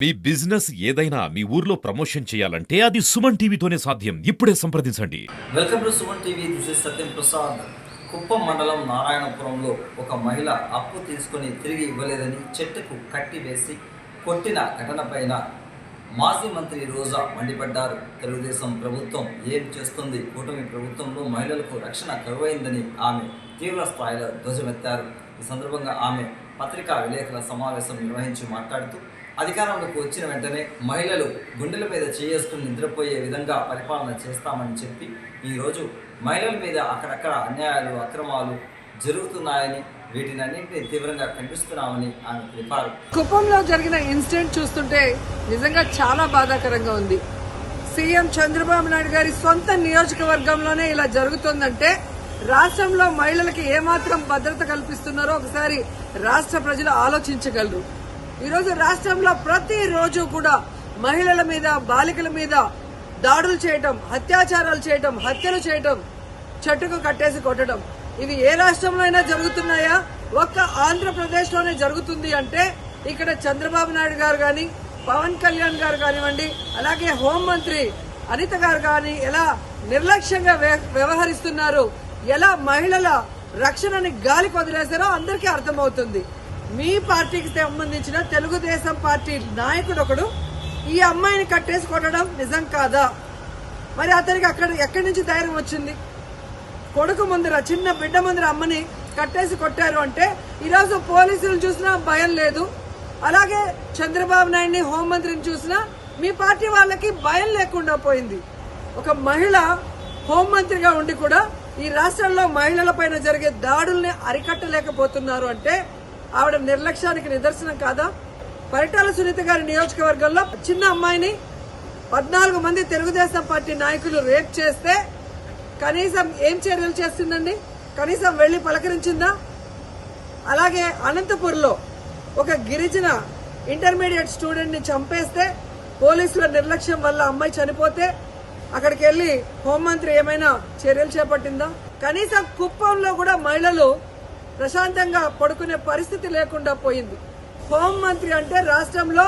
మీ business ఏదైనా మీ ఊర్లో promotion చేయాలంటే అది సుమన్ టీవీతోనే సాధ్యం. ఇప్పుడే సంప్రదించండి. Welcome to Suman TV. This is Satyam Prasad. Kuppam మండలం నారాయణపురంలో ఒక మహిళ అప్పు తీసుకొని తిరిగి ఇవ్వలేదని చెట్టుకు కట్టి వేసి కొట్టిన ఘటనపైన మాజీ మంత్రి రోజా మండిపడ్డారు. తెలుగుదేశం ప్రభుత్వం ఏం చేస్తుంది? కూటమి ప్రభుత్వంలో మహిళలకు రక్షణ కరువైందని ఆమె తీవ్ర స్థాయిలో ధ్వజమెత్తారు. ఈ సందర్భంగా ఆమె పత్రికా విలేకరుల సమావేశం నిర్వహించి మాట్లాడుతూ అధికారంలోకి వచ్చిన వెంటనే మహిళలు గుండెల మీద చేసుకుని నిద్రపోయే విధంగా పరిపాలన చేస్తామని చెప్పి ఈరోజు మహిళల మీద అక్కడక్కడ అన్యాయాలు అక్రమాలు జరుగుతున్నాయని వీటిని అన్నింటినీ తీవ్రంగా ఖండిస్తున్నామని ఆమె తెలిపారు. కుప్పంలో జరిగిన ఇన్సిడెంట్ చూస్తుంటే నిజంగా చాలా బాధాకరంగా ఉంది. సీఎం చంద్రబాబు నాయుడు గారి సొంత నియోజకవర్గంలోనే ఇలా జరుగుతుందంటే రాష్ట్రంలో మహిళలకి ఏమాత్రం భద్రత కల్పిస్తున్నారో ఒకసారి రాష్ట్ర ప్రజలు ఆలోచించగలరు. ఈరోజు రాష్ట్రంలో ప్రతిరోజు కూడా మహిళల మీద బాలికల మీద దాడులు చేయటం, అత్యాచారాలు చేయటం, హత్యలు చేయటం, చెట్టుకు కట్టేసి కొట్టడం, ఇవి ఏ రాష్ట్రంలో అయినా జరుగుతున్నాయా? ఒక్క ఆంధ్రప్రదేశ్ లోనే జరుగుతుంది అంటే ఇక్కడ చంద్రబాబు నాయుడు గారు గాని, పవన్ కళ్యాణ్ గారు కానివ్వండి, అలాగే హోంమంత్రి అనిత గారు గాని ఎలా నిర్లక్ష్యంగా వ్యవహరిస్తున్నారు, ఎలా మహిళల రక్షణని గాలికి వదిలేశారో అందరికీ అర్థమవుతుంది. మీ పార్టీకి సంబంధించిన తెలుగుదేశం పార్టీ నాయకుడు ఒకడు ఈ అమ్మాయిని కట్టేసి కొట్టడం నిజం కాదా? మరి అతనికి ఎక్కడి నుంచి ధైర్యం వచ్చింది? కొడుకు ముందర, చిన్న బిడ్డ ముందర అమ్మని కట్టేసి కొట్టారు అంటే ఈరోజు పోలీసులు చూసినా భయం లేదు. అలాగే చంద్రబాబు నాయుడిని, హోంమంత్రిని చూసినా మీ పార్టీ వాళ్ళకి భయం లేకుండా పోయింది. ఒక మహిళ హోంమంత్రిగా ఉండి కూడా ఈ రాష్ట్రంలో మహిళల పైన జరిగే దాడుల్ని అరికట్టలేకపోతున్నారు అంటే ఆవిడ నిర్లక్ష్యానికి నిదర్శనం కాదా? పరిటాల సునీత గారి నియోజకవర్గంలో చిన్న అమ్మాయిని 14 మంది తెలుగుదేశం పార్టీ నాయకులు రేప్ చేస్తే కనీసం ఏం చర్యలు చేస్తుందండి? కనీసం వెళ్లి పలకరించిందా? అలాగే అనంతపూర్లో ఒక గిరిజన ఇంటర్మీడియట్ స్టూడెంట్ ని చంపేస్తే పోలీసుల నిర్లక్ష్యం వల్ల అమ్మాయి చనిపోతే అక్కడికి వెళ్లి హోంమంత్రి ఏమైనా చర్యలు చేపట్టిందా? కనీసం కుప్పంలో కూడా మహిళలు ప్రశాంతంగా పడుకునే పరిస్థితి లేకుండా పోయింది. హోంమంత్రి అంటే రాష్ట్రంలో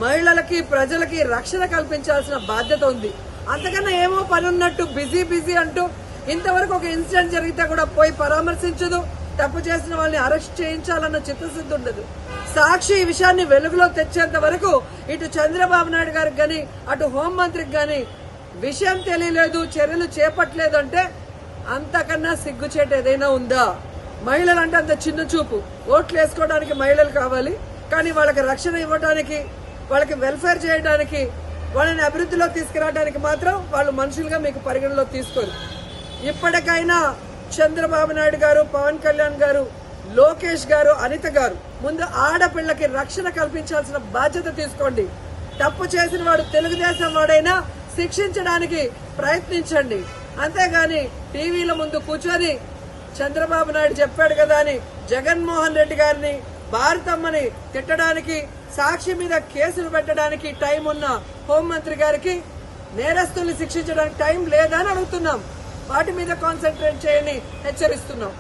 మహిళలకి, ప్రజలకి రక్షణ కల్పించాల్సిన బాధ్యత ఉంది. అంతకన్నా ఏమో పని ఉన్నట్టు బిజీ అంటూ ఇంతవరకు ఒక ఇన్సిడెంట్ జరిగితే కూడా పోయి పరామర్శించదు. తప్పు చేసిన వాళ్ళని అరెస్ట్ చేయించాలన్న చిత్తశుద్ధి ఉండదు. సాక్షి ఈ విషయాన్ని వెలుగులో తెచ్చేంత వరకు ఇటు చంద్రబాబు నాయుడు గారికి గాని, అటు హోంమంత్రికి గాని విషయం తెలియలేదు, చర్యలు చేపట్టలేదు అంటే అంతకన్నా సిగ్గుచేటు ఏదైనా ఉందా? మహిళలు అంటే అంత చిన్న చూపు. ఓట్లు వేసుకోవడానికి మహిళలు కావాలి, కానీ వాళ్ళకి రక్షణ ఇవ్వడానికి, వాళ్ళకి వెల్ఫేర్ చేయడానికి, వాళ్ళని అభివృద్ధిలో తీసుకురావడానికి మాత్రం వాళ్ళు మనుషులుగా మీకు పరిగణలో తీసుకోరు. ఇప్పటికైనా చంద్రబాబు నాయుడు గారు, పవన్ కళ్యాణ్ గారు, లోకేష్ గారు, అనిత గారు ముందు ఆడపిల్లకి రక్షణ కల్పించాల్సిన బాధ్యత తీసుకోండి. తప్పు చేసిన వాడు తెలుగుదేశం వాడైనా శిక్షించడానికి ప్రయత్నించండి. అంతేగాని టీవీల ముందు కూర్చొని చంద్రబాబు నాయుడు చెప్పాడు కదా అని జగన్మోహన్ రెడ్డి గారిని, భారతమ్మని తిట్టడానికి, సాక్షి మీద కేసులు పెట్టడానికి టైం ఉన్న హోంమంత్రి గారికి నేరస్తుల్ని శిక్షించడానికి టైం లేదా అని అడుగుతున్నాం. వాటి మీద కాన్సన్ట్రేట్ చేయని హెచ్చరిస్తున్నాం.